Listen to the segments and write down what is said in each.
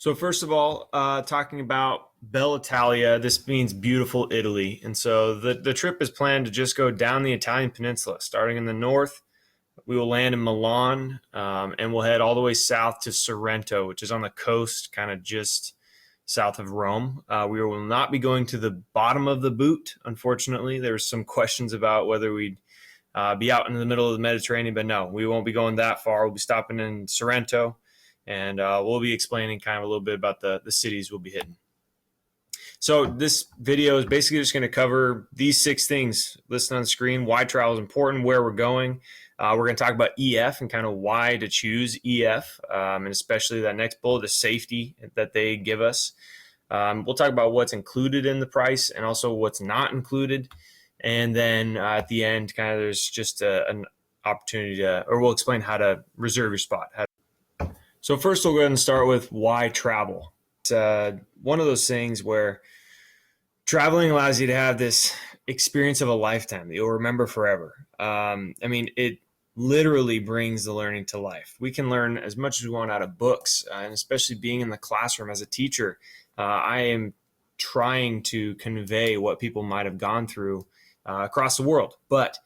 So first of all, talking about Bella Italia, this means beautiful Italy. And so the trip is planned to just go down the Italian peninsula, starting in the north. We will land in Milan, and we'll head all the way south to Sorrento, which is on the coast, kind of just south of Rome. We will not be going to the bottom of the boot, unfortunately. There's some questions about whether we'd be out in the middle of the Mediterranean, but no, we won't be going that far. We'll be stopping in Sorrento, and we'll be explaining kind of a little bit about the cities we'll be hitting. So this video is basically just going to cover these 6 things listed on the screen: why travel is important, where we're going. We're going to talk about EF and kind of why to choose EF, and especially that next bullet, the safety that they give us. We'll talk about what's included in the price and also what's not included. And then at the end, kind of there's just an opportunity to, or we'll explain how to reserve your spot. So first we'll go ahead and start with why travel. It's one of those things where traveling allows you to have this experience of a lifetime that you'll remember forever. It literally brings the learning to life. We can learn as much as we want out of books, and especially being in the classroom as a teacher, I am trying to convey what people might have gone through across the world. But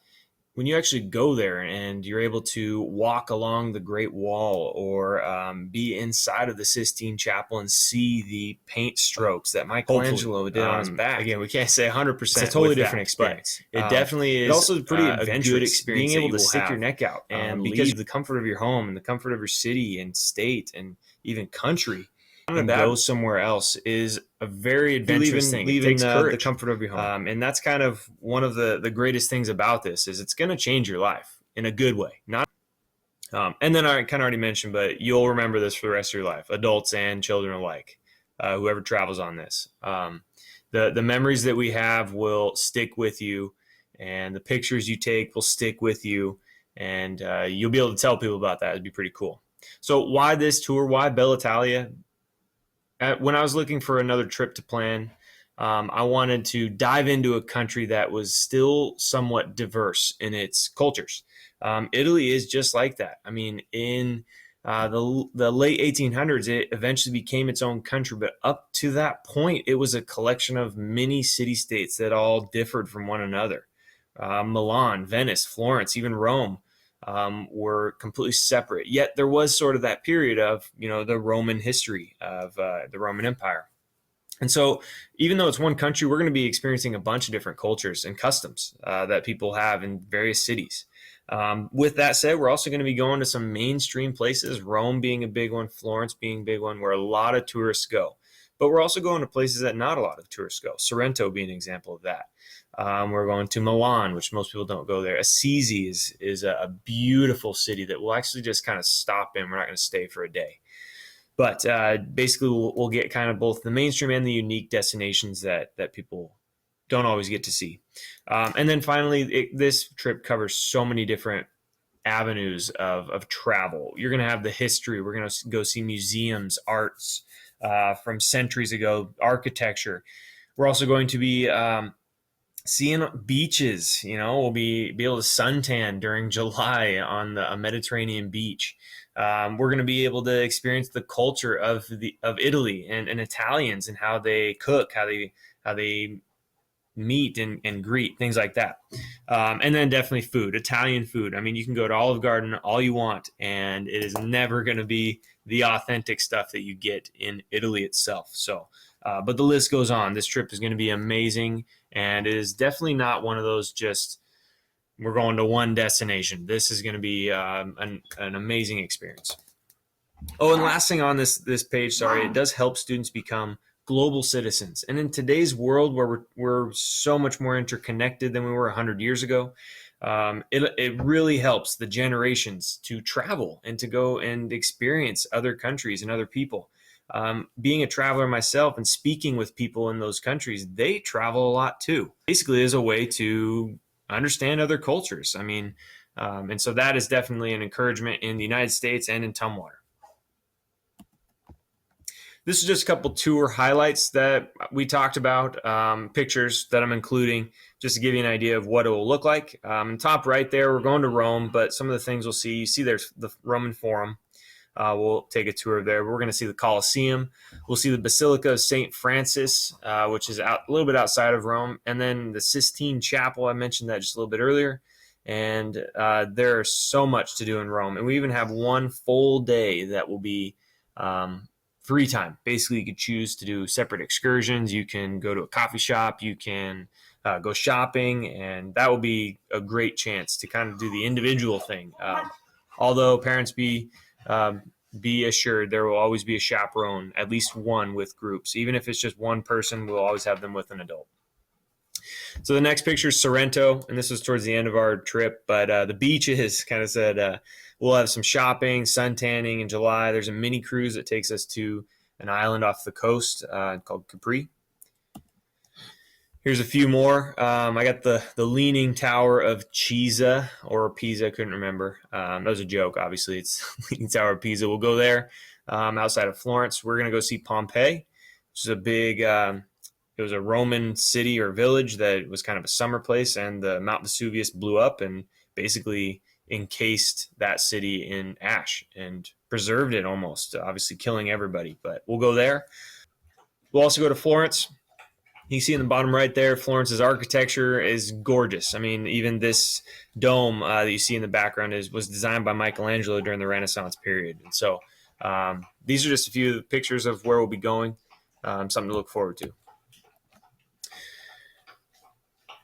when you actually go there and you're able to walk along the Great Wall or be inside of the Sistine Chapel and see the paint strokes that Michelangelo did on his back. Again, we can't say 100%. It's a totally different experience. It definitely is. It also is pretty adventurous. Good experience being able to stick your neck out and because the comfort of your home and the comfort of your city and state and even country. And go somewhere else is a very adventurous thing. It takes the comfort of your home. And that's kind of one of the greatest things about this is it's going to change your life in a good way. And then I kind of already mentioned, but you'll remember this for the rest of your life, adults and children alike, whoever travels on this. The memories that we have will stick with you, and the pictures you take will stick with you, and you'll be able to tell people about that. It'd be pretty cool. So why this tour? Why Bella Italia? When I was looking for another trip to plan, I wanted to dive into a country that was still somewhat diverse in its cultures. Italy is just like that. I mean, in the late 1800s, it eventually became its own country. But up to that point, it was a collection of many city-states that all differed from one another. Milan, Venice, Florence, even Rome were completely separate. Yet there was sort of that period of, the Roman history of the Roman Empire. And so even though it's one country, we're going to be experiencing a bunch of different cultures and customs that people have in various cities. With that said, we're also going to be going to some mainstream places, Rome being a big one, Florence being a big one, where a lot of tourists go. But we're also going to places that not a lot of tourists go. Sorrento being an example of that. We're going to Milan, which most people don't go there. Assisi is a beautiful city that we'll actually just kind of stop in. We're not going to stay for a day. But basically, we'll get kind of both the mainstream and the unique destinations that people don't always get to see. And then finally, this trip covers so many different avenues of travel. You're going to have the history. We're going to go see museums, arts from centuries ago, architecture. We're also going to be seeing beaches. We'll be able to suntan during July on a Mediterranean beach. We're going to be able to experience the culture of Italy and Italians and how they cook, how they meet and greet, things like that. And then definitely food, Italian food. I mean, you can go to Olive Garden all you want, and it is never going to be the authentic stuff that you get in Italy itself. So, but the list goes on. This trip is going to be amazing, and it is definitely not one of those just we're going to one destination. This is going to be an amazing experience. Oh, and last thing on this page, it does help students become global citizens. And in today's world where we're so much more interconnected than we were 100 years ago, it really helps the generations to travel and to go and experience other countries and other people. Being a traveler myself and speaking with people in those countries, they travel a lot too. Basically, as a way to understand other cultures. I mean, and so that is definitely an encouragement in the United States and in Tumwater. This is just a couple tour highlights that we talked about, pictures that I'm including just to give you an idea of what it will look like. Top right there, we're going to Rome, but some of the things you see there's the Roman Forum. we'll take a tour there. We're going to see the Colosseum. We'll see the Basilica of St. Francis, which is a little bit outside of Rome, and then the Sistine Chapel. I mentioned that just a little bit earlier. And there's so much to do in Rome. And we even have one full day that will be free time. Basically, you could choose to do separate excursions. You can go to a coffee shop. You can go shopping. And that will be a great chance to kind of do the individual thing. Although parents be assured there will always be a chaperone, at least one with groups. Even if it's just one person, we'll always have them with an adult. So the next picture is Sorrento, and this was towards the end of our trip. But the beaches kind of said we'll have some shopping, sun tanning in July. There's a mini cruise that takes us to an island off the coast called Capri. Here's a few more. I got the Leaning Tower of Pisa, or Pisa, couldn't remember. That was a joke, obviously. It's Leaning Tower of Pisa. We'll go there outside of Florence. We're going to go see Pompeii, which is a big... it was a Roman city or village that was kind of a summer place, and the Mount Vesuvius blew up and basically encased that city in ash and preserved it almost, obviously killing everybody. But we'll go there. We'll also go to Florence. You see in the bottom right there, Florence's architecture is gorgeous. I mean, even this dome that you see in the background was designed by Michelangelo during the Renaissance period. And so these are just a few pictures of where we'll be going, something to look forward to.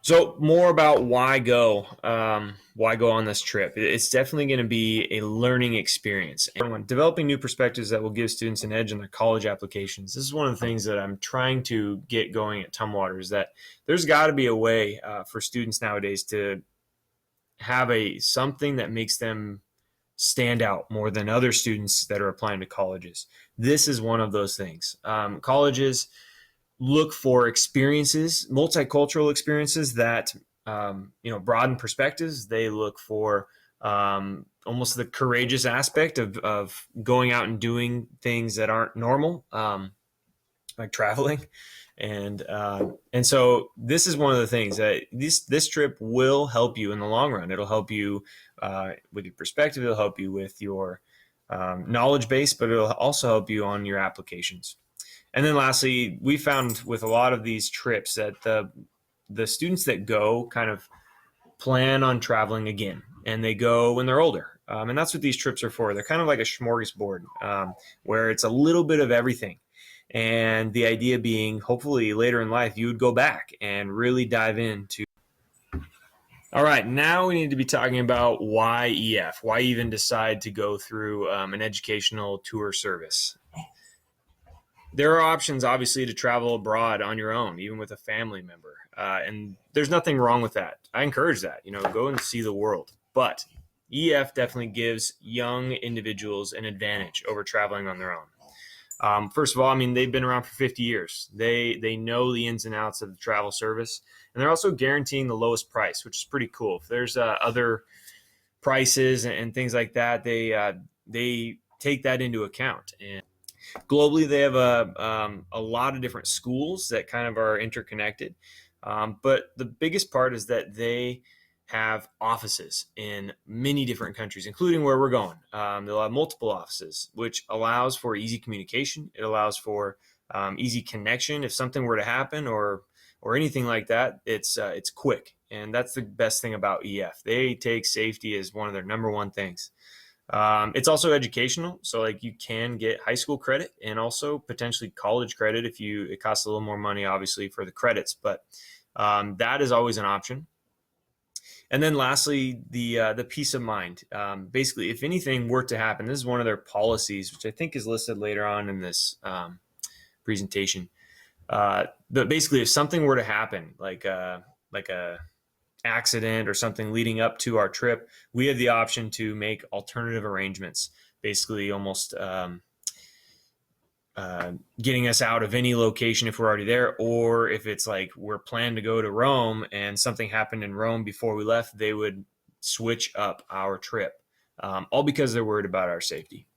So more about why go on this trip. It's definitely going to be a learning experience. And developing new perspectives that will give students an edge in their college applications. This is one of the things that I'm trying to get going at Tumwater, is that there's got to be a way for students nowadays to have something that makes them stand out more than other students that are applying to colleges. This is one of those things. Colleges look for experiences, multicultural experiences that broaden perspectives. They look for almost the courageous aspect of going out and doing things that aren't normal, like traveling. And so this is one of the things that this trip will help you in the long run. It'll help you with your perspective. It'll help you with your knowledge base, but it'll also help you on your applications. And then lastly, we found with a lot of these trips that the students that go kind of plan on traveling again, and they go when they're older. And that's what these trips are for. They're kind of like a smorgasbord, where it's a little bit of everything. And the idea being, hopefully later in life, you would go back and really dive into. All right, now we need to be talking about why EF, why even decide to go through an educational tour service. There are options, obviously, to travel abroad on your own, even with a family member. And there's nothing wrong with that. I encourage that, go and see the world. But EF definitely gives young individuals an advantage over traveling on their own. First of all, I mean, they've been around for 50 years. They know the ins and outs of the travel service. And they're also guaranteeing the lowest price, which is pretty cool. If there's other prices and things like that, they take that into account. And globally, they have a lot of different schools that kind of are interconnected. But the biggest part is that they have offices in many different countries, including where we're going. They'll have multiple offices, which allows for easy communication. It allows for easy connection. If something were to happen or anything like that, it's quick. And that's the best thing about EF. They take safety as one of their number one things. It's also educational. So like you can get high school credit and also potentially college credit it costs a little more money, obviously, for the credits, but that is always an option. And then lastly, the peace of mind. Basically, if anything were to happen, this is one of their policies, which I think is listed later on in this presentation. But basically, if something were to happen, like a accident or something leading up to our trip, we have the option to make alternative arrangements, basically almost getting us out of any location if we're already there, or if it's like we're planning to go to Rome and something happened in Rome before we left, they would switch up our trip, all because they're worried about our safety.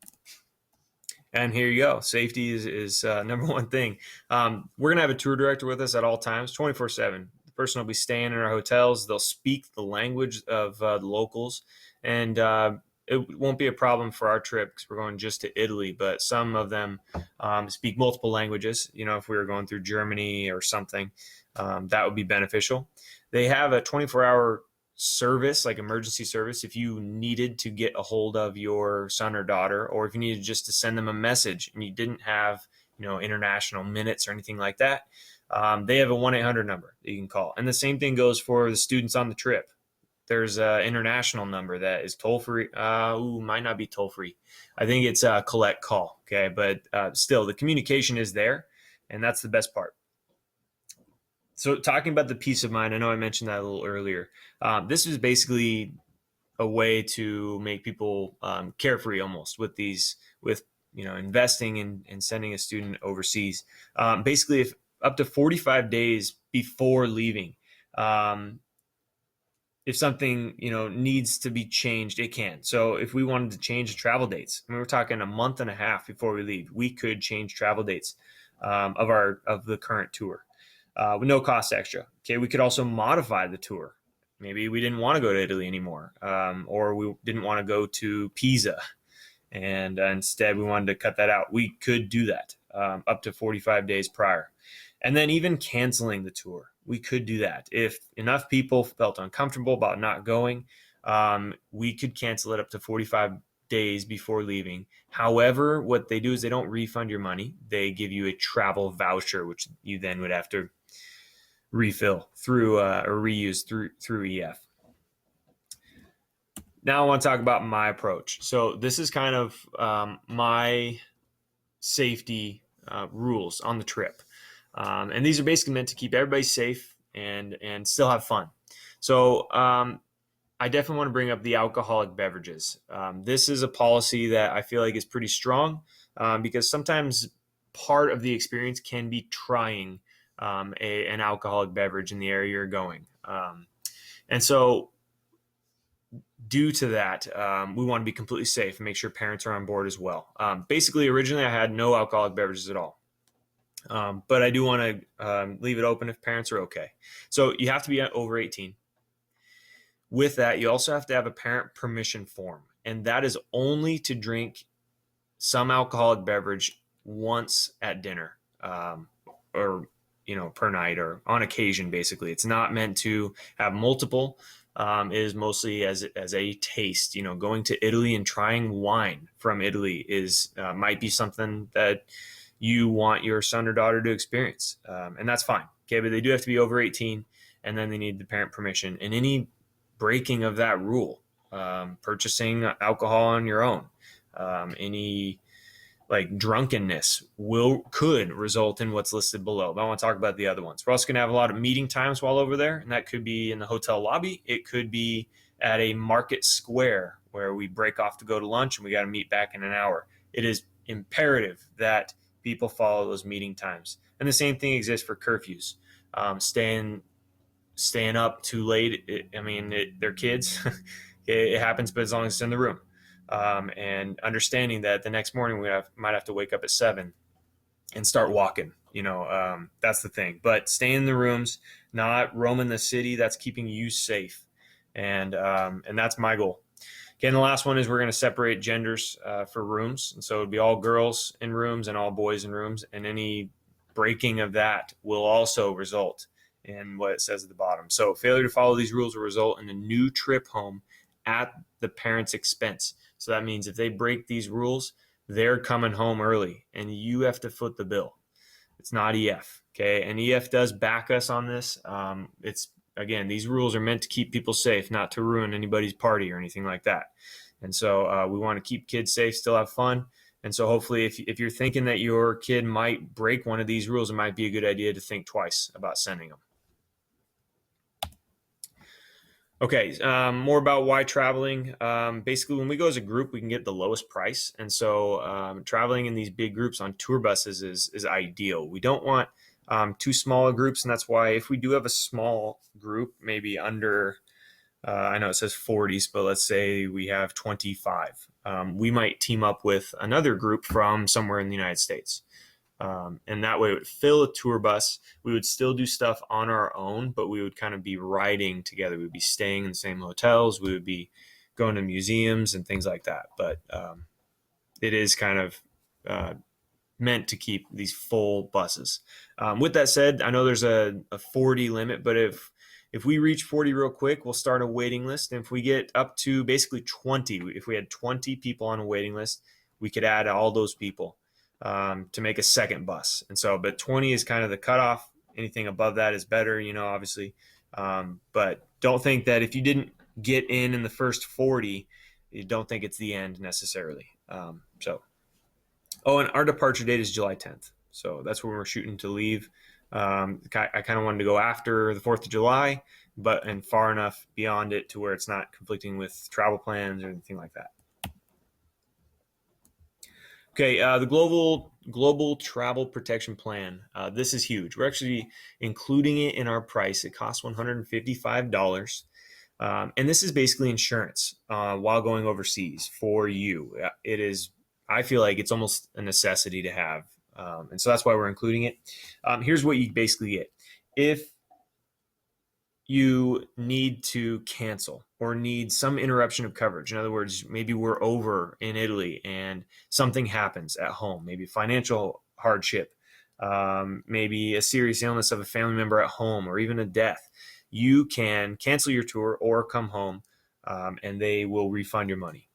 And here you go. Safety is number one thing. We're going to have a tour director with us at all times, 24/7. The person will be staying in our hotels. They'll speak the language of the locals. And it won't be a problem for our trip because we're going just to Italy, but some of them speak multiple languages. If we were going through Germany or something, that would be beneficial. They have a 24-hour service, like emergency service, if you needed to get a hold of your son or daughter, or if you needed just to send them a message and you didn't have, international minutes or anything like that. They have a 1-800 number that you can call. And the same thing goes for the students on the trip. There's an international number that is toll free. Might not be toll free. I think it's a collect call. Okay. But still, the communication is there, and that's the best part. So, talking about the peace of mind, I know I mentioned that a little earlier. This is basically a way to make people carefree almost with investing in sending a student overseas. Basically, if up to 45 days before leaving, if something needs to be changed, it can. So if we wanted to change the travel dates, we're talking a month and a half before we leave, we could change travel dates of the current tour with no cost extra. Okay, we could also modify the tour. Maybe we didn't want to go to Italy anymore, or we didn't want to go to Pisa, and instead we wanted to cut that out. We could do that up to 45 days prior. And then even canceling the tour, we could do that. If enough people felt uncomfortable about not going, we could cancel it up to 45 days before leaving. However, what they do is they don't refund your money. They give you a travel voucher, which you then would have to refill through or reuse through EF. Now I want to talk about my approach. So this is kind of my safety rules on the trip. And these are basically meant to keep everybody safe and still have fun. So I definitely want to bring up the alcoholic beverages. This is a policy that I feel like is pretty strong because sometimes part of the experience can be trying an alcoholic beverage in the area you're going. And so due to that, we want to be completely safe and make sure parents are on board as well. Basically, originally I had no alcoholic beverages at all. But I do want to leave it open if parents are okay. So you have to be over 18. With that, you also have to have a parent permission form, and that is only to drink some alcoholic beverage once at dinner, or per night or on occasion. Basically, it's not meant to have multiple. It is mostly as a taste. Going to Italy and trying wine from Italy is might be something that you want your son or daughter to experience, and that's fine. Okay, but they do have to be over 18, and then they need the parent permission. And any breaking of that rule, purchasing alcohol on your own, any like drunkenness could result in what's listed below. But I want to talk about the other ones. We're also going to have a lot of meeting times while over there, and that could be in the hotel lobby. It could be at a market square where we break off to go to lunch and we got to meet back in an hour. It is imperative that people follow those meeting times. And the same thing exists for curfews. Staying up too late. They're kids. It happens, but as long as it's in the room. And understanding that the next morning we might have to wake up at 7 and start walking. That's the thing. But stay in the rooms, not roaming the city. That's keeping you safe. And that's my goal. Again, the last one is we're going to separate genders for rooms. And so it'd be all girls in rooms and all boys in rooms. And any breaking of that will also result in what it says at the bottom. So failure to follow these rules will result in a new trip home at the parent's expense. So that means if they break these rules, they're coming home early and you have to foot the bill. It's not EF. Okay. And EF does back us on this. Again, these rules are meant to keep people safe, not to ruin anybody's party or anything like that. And so we want to keep kids safe, still have fun. And so hopefully if you're thinking that your kid might break one of these rules, it might be a good idea to think twice about sending them. Okay, more about why traveling. Basically, when we go as a group, we can get the lowest price. And so traveling in these big groups on tour buses is ideal. We don't want too small groups, and that's why if we do have a small group, maybe under, I know it says 40s, but let's say we have 25, we might team up with another group from somewhere in the United States. And that way it would fill a tour bus. We would still do stuff on our own, but we would kind of be riding together. We would be staying in the same hotels. We would be going to museums and things like that. But it is kind of meant to keep these full buses. With that said, I know there's a 40 limit, but if we reach 40 real quick, we'll start a waiting list. And if we get up to basically 20, if we had 20 people on a waiting list, we could add all those people to make a second bus. And so, but 20 is kind of the cutoff. Anything above that is better, obviously. But don't think that if you didn't get in the first 40, you don't think it's the end necessarily. Oh, and our departure date is July 10th. So that's when we're shooting to leave. I kind of wanted to go after the 4th of July, and far enough beyond it to where it's not conflicting with travel plans or anything like that. Okay, the global travel protection plan. This is huge. We're actually including it in our price. It costs $155. And this is basically insurance while going overseas for you. It is, I feel like it's almost a necessity to have. And so that's why we're including it. Here's what you basically get. If you need to cancel or need some interruption of coverage, in other words, maybe we're over in Italy and something happens at home, maybe financial hardship, maybe a serious illness of a family member at home, or even a death, you can cancel your tour or come home, and they will refund your money.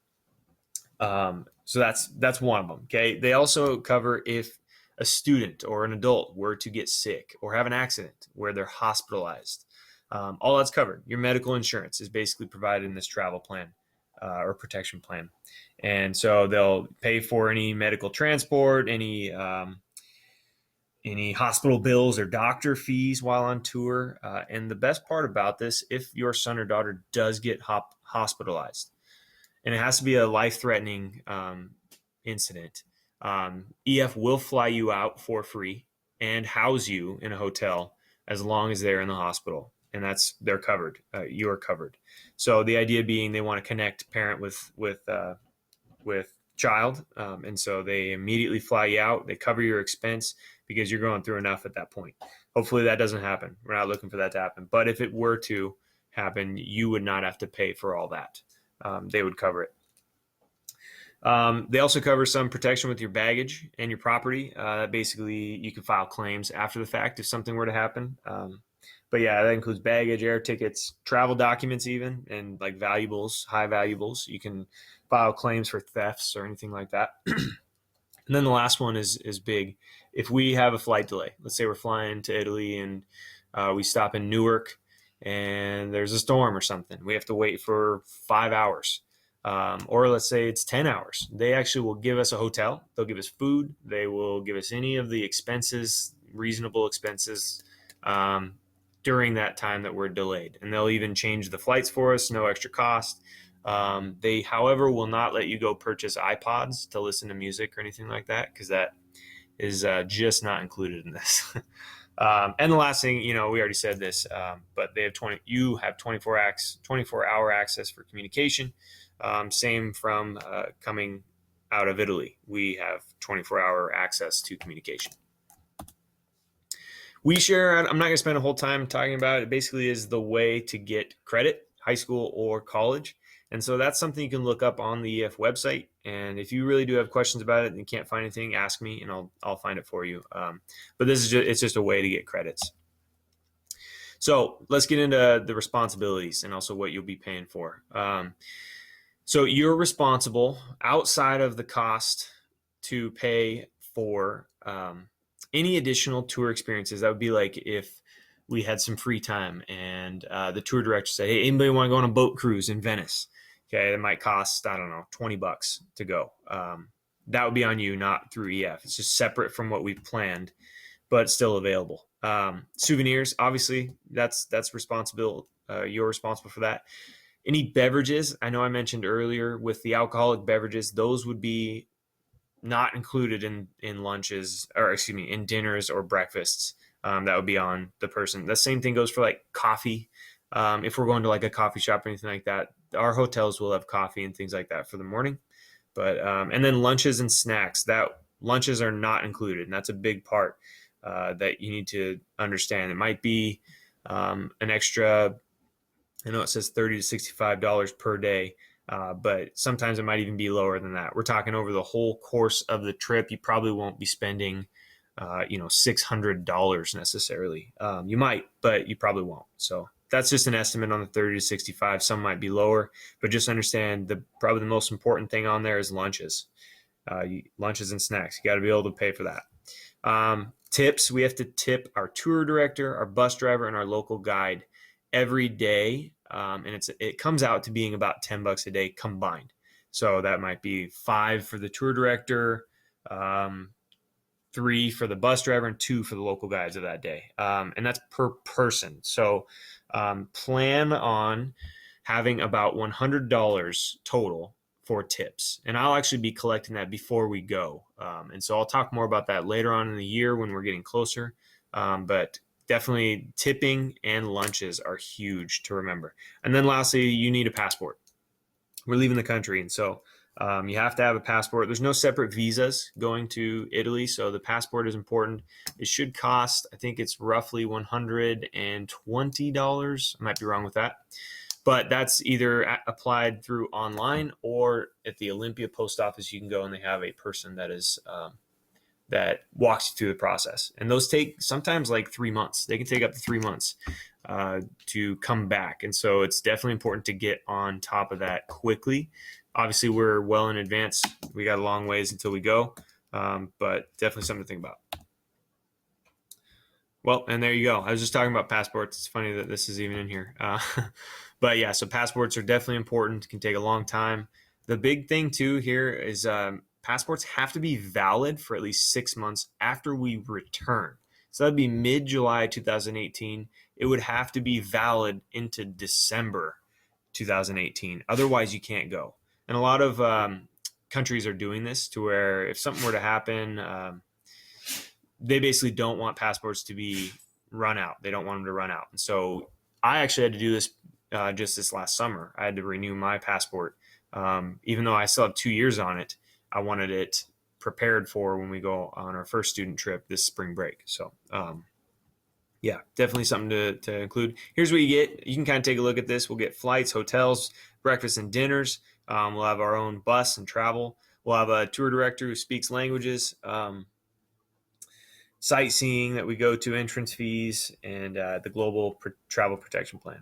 So that's one of them. Okay. They also cover if a student or an adult were to get sick or have an accident where they're hospitalized. All that's covered. Your medical insurance is basically provided in this travel plan or protection plan. And so they'll pay for any medical transport, any hospital bills or doctor fees while on tour. And the best part about this, if your son or daughter does get hospitalized, and it has to be a life-threatening incident, EF will fly you out for free and house you in a hotel as long as they're in the hospital. And they're covered. You are covered. So the idea being they want to connect parent with child, and so they immediately fly you out. They cover your expense because you're going through enough at that point. Hopefully that doesn't happen. We're not looking for that to happen. But if it were to happen, you would not have to pay for all that. They would cover it. They also cover some protection with your baggage and your property. Basically, you can file claims after the fact if something were to happen. But yeah, that includes baggage, air tickets, travel documents even, and like valuables, high valuables. You can file claims for thefts or anything like that. And then the last one is big. If we have a flight delay, let's say we're flying to Italy and we stop in Newark and there's a storm or something. We have to wait for 5 hours. Or let's say it's 10 hours. They actually will give us a hotel. They'll give us food. They will give us any of the expenses, reasonable expenses, during that time that we're delayed. And they'll even change the flights for us, no extra cost. They, however, will not let you go purchase iPods to listen to music or anything like that, because that is just not included in this. And the last thing, we already said this, but they have 24-hour access for communication. Same from coming out of Italy. We have 24-hour access to communication. We share, I'm not going to spend a whole time talking about it. It basically is the way to get credit, high school or college. And so that's something you can look up on the EF website. And if you really do have questions about it and you can't find anything, ask me and I'll find it for you. But it's just a way to get credits. So let's get into the responsibilities and also what you'll be paying for. So you're responsible outside of the cost to pay for any additional tour experiences. That would be like if we had some free time and the tour director said, hey, anybody want to go on a boat cruise in Venice? Okay, it might cost, I don't know, $20 to go. That would be on you, not through EF. It's just separate from what we've planned, but still available. Souvenirs, obviously, that's responsible. You're responsible for that. Any beverages, I know I mentioned earlier with the alcoholic beverages, those would be not included in lunches, or excuse me, in dinners or breakfasts. That would be on the person. The same thing goes for like coffee. If we're going to like a coffee shop or anything like that, our hotels will have coffee and things like that for the morning. But and then lunches and snacks, that lunches are not included, and that's a big part that you need to understand. It might be an extra, I know it says $30 to $65 per day. but sometimes it might even be lower than that. We're talking over the whole course of the trip. You probably won't be spending, $600 necessarily. You might, but you probably won't. So that's just an estimate on the 30 to 65. Some might be lower, but just understand probably the most important thing on there is lunches. Lunches and snacks. You got to be able to pay for that. Tips, we have to tip our tour director, our bus driver, and our local guide every day. And it comes out to being about $10 a day combined. So that might be 5 for the tour director, 3 for the bus driver, and 2 for the local guides of that day. And that's per person. So plan on having about $100 total for tips. And I'll actually be collecting that before we go. And so I'll talk more about that later on in the year when we're getting closer. But definitely tipping and lunches are huge to remember. And then lastly, you need a passport. We're leaving the country. And so you have to have a passport. There's no separate visas going to Italy. So the passport is important. It should cost, I think it's roughly $120. I might be wrong with that. But that's either applied through online or at the Olympia post office. You can go and they have a person that walks you through the process. And those take sometimes like 3 months. They can take up to 3 months to come back. And so it's definitely important to get on top of that quickly. Obviously, we're well in advance. We got a long ways until we go, but definitely something to think about. Well, and there you go. I was just talking about passports. It's funny that this is even in here. But yeah, so passports are definitely important. It can take a long time. The big thing too here is passports have to be valid for at least 6 months after we return. So that'd be mid-July 2018. It would have to be valid into December 2018. Otherwise, you can't go. And a lot of countries are doing this to where if something were to happen, they basically don't want passports to be run out. They don't want them to run out. And so I actually had to do this just this last summer. I had to renew my passport. Even though I still have 2 years on it, I wanted it prepared for when we go on our first student trip this spring break. So, yeah, definitely something to include. Here's what you get. You can kind of take a look at this. We'll get flights, hotels, breakfast and dinners. We'll have our own bus and travel. We'll have a tour director who speaks languages. Sightseeing that we go to, entrance fees, and the global travel protection plan.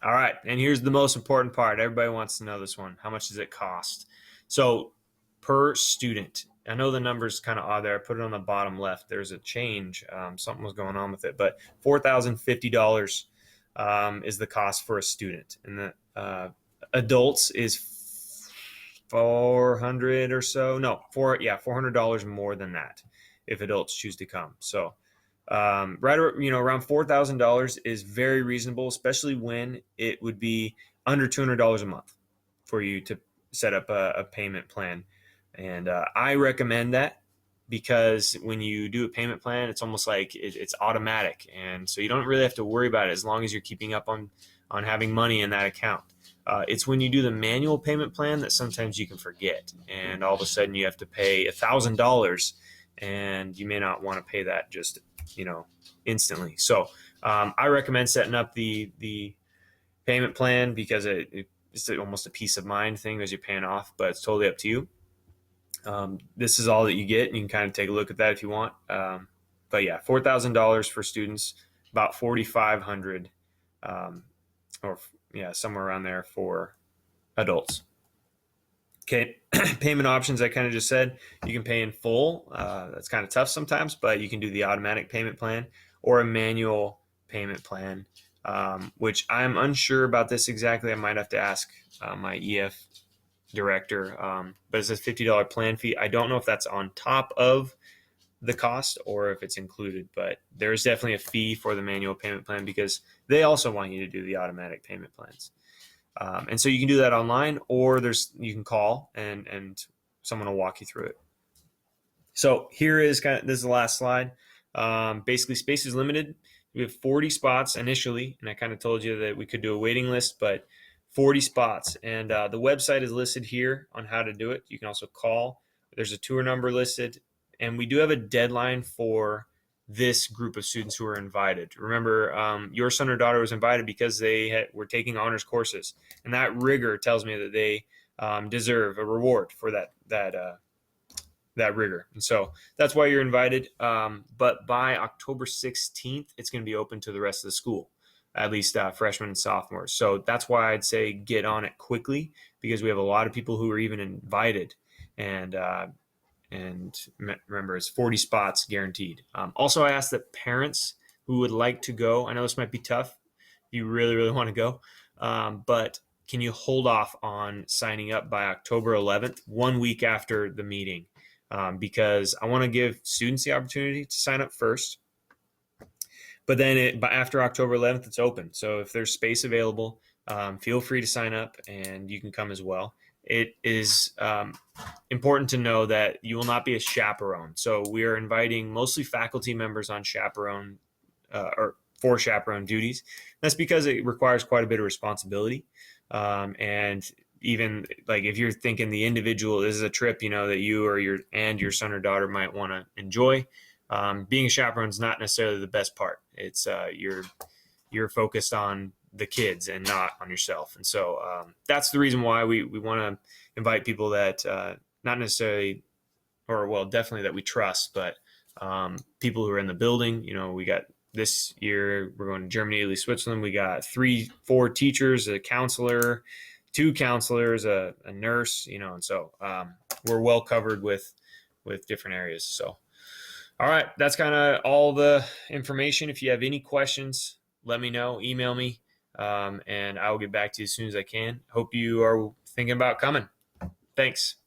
All right, and here's the most important part. Everybody wants to know this one. How much does it cost? So per student, I know the number's kind of odd there. I put it on the bottom left. There's a change. Something was going on with it, but $4,050 is the cost for a student, and the adults is 400 or so. No, $400 more than that if adults choose to come. So around $4,000 is very reasonable, especially when it would be under $200 a month for you to set up a payment plan. And I recommend that because when you do a payment plan, it's almost like it's automatic. And so you don't really have to worry about it as long as you're keeping up on having money in that account. It's when you do the manual payment plan that sometimes you can forget. And all of a sudden you have to pay $1,000 and you may not want to pay that just, instantly. So I recommend setting up the payment plan because it's almost a peace of mind thing as you're paying off, but it's totally up to you. This is all that you get, and you can kind of take a look at that if you want. But yeah, $4,000 for students, about $4,500, somewhere around there for adults. Okay, payment options, I kind of just said. You can pay in full. That's kind of tough sometimes, but you can do the automatic payment plan or a manual payment plan, which I'm unsure about this exactly. I might have to ask my EF director, but it says $50 plan fee. I don't know if that's on top of the cost or if it's included, but there's definitely a fee for the manual payment plan because they also want you to do the automatic payment plans. And so you can do that online, or you can call and someone will walk you through it. So here is this is the last slide. Basically, space is limited. We have 40 spots initially, and I kind of told you that we could do a waiting list, but 40 spots. And the website is listed here on how to do it. You can also call. There's a tour number listed, and we do have a deadline for this group of students who are invited. Remember, your son or daughter was invited because they were taking honors courses, and that rigor tells me that they deserve a reward for that rigor. And so that's why you're invited. But by October 16th, it's going to be open to the rest of the school, at least freshmen and sophomores. So that's why I'd say get on it quickly, because we have a lot of people who are even invited. And remember, it's 40 spots guaranteed. Also, I asked that parents who would like to go, I know this might be tough if you really, really want to go, but can you hold off on signing up by October 11th, 1 week after the meeting? Because I want to give students the opportunity to sign up first. But then after October 11th, it's open. So if there's space available, feel free to sign up and you can come as well. It is important to know that you will not be a chaperone. So we are inviting mostly faculty members on chaperone or for chaperone duties. That's because it requires quite a bit of responsibility. And even like if you're thinking the individual, this is a trip, that you or your son or daughter might want to enjoy. Being a chaperone is not necessarily the best part. It's you're focused on the kids and not on yourself. And so that's the reason why we want to invite people that not necessarily, or well, definitely that we trust, but people who are in the building. We got this year, we're going to Germany, Italy, Switzerland. We got 3-4 teachers, a counselor, 2 counselors, a nurse, and so we're well covered with different areas. So, all right, that's kind of all the information. If you have any questions, let me know, email me, and I will get back to you as soon as I can. Hope you are thinking about coming. Thanks.